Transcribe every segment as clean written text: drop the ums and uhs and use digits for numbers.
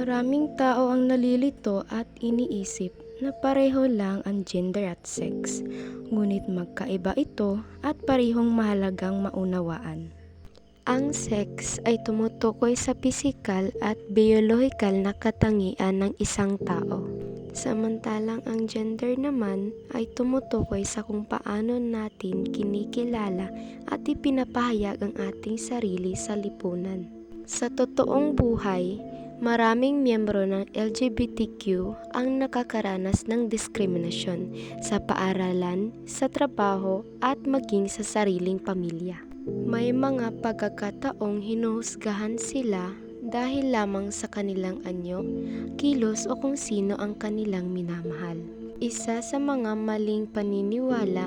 Maraming tao ang nalilito at iniisip na pareho lang ang gender at sex, ngunit magkaiba ito at parehong mahalagang maunawaan. Ang sex ay tumutukoy sa pisikal at biolohikal na katangian ng isang tao. Samantalang ang gender naman ay tumutukoy sa kung paano natin kinikilala at ipinapahayag ang ating sarili sa lipunan. Sa totoong buhay, maraming miyembro ng LGBTQ ang nakakaranas ng diskriminasyon sa paaralan, sa trabaho at maging sa sariling pamilya. May mga pagkakataong hinuhusgahan sila dahil lamang sa kanilang anyo, kilos o kung sino ang kanilang minamahal. Isa sa mga maling paniniwala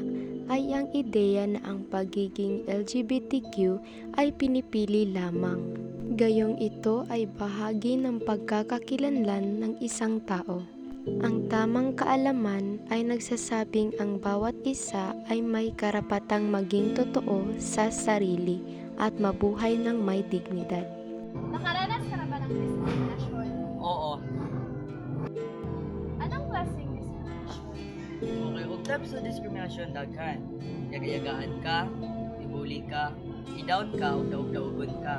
ay ang ideya na ang pagiging LGBTQ ay pinipili lamang. Gayong ito ay bahagi ng pagkakakilanlan ng isang tao. Ang tamang kaalaman ay nagsasabing ang bawat isa ay may karapatang maging totoo sa sarili at mabuhay ng may dignidad. Nakaranas ka na ba ng diskriminasyon? Oo. Anong klaseng diskriminasyon? Okay, huwag tayo sa diskriminasyon daghan. Yagayagaan ka, ibuli ka, i-down ka, o daog-daogon ka.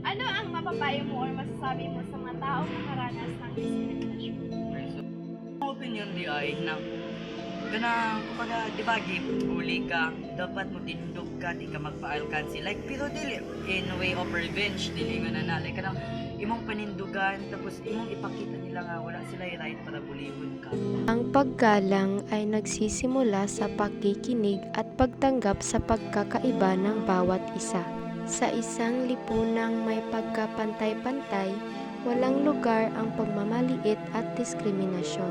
Ano ang mapapayo mo or masasabi mo sa mga taong nakaranas ng diskriminasyon? So, ang opinion di ay na kumbaga, di ba, bully ka, dapat mo tinundog ka, di ka magpa-file cancel. Like, pero dili, in way of revenge, dili nga na, like, imong panindugan, tapos imong ipakita nila nga wala sila right para bulihon ka. Ang paggalang ay nagsisimula sa pakikinig at pagtanggap sa pagkakaiba ng bawat isa. Sa isang lipunang may pagkapantay-pantay, walang lugar ang pagmamaliit at diskriminasyon.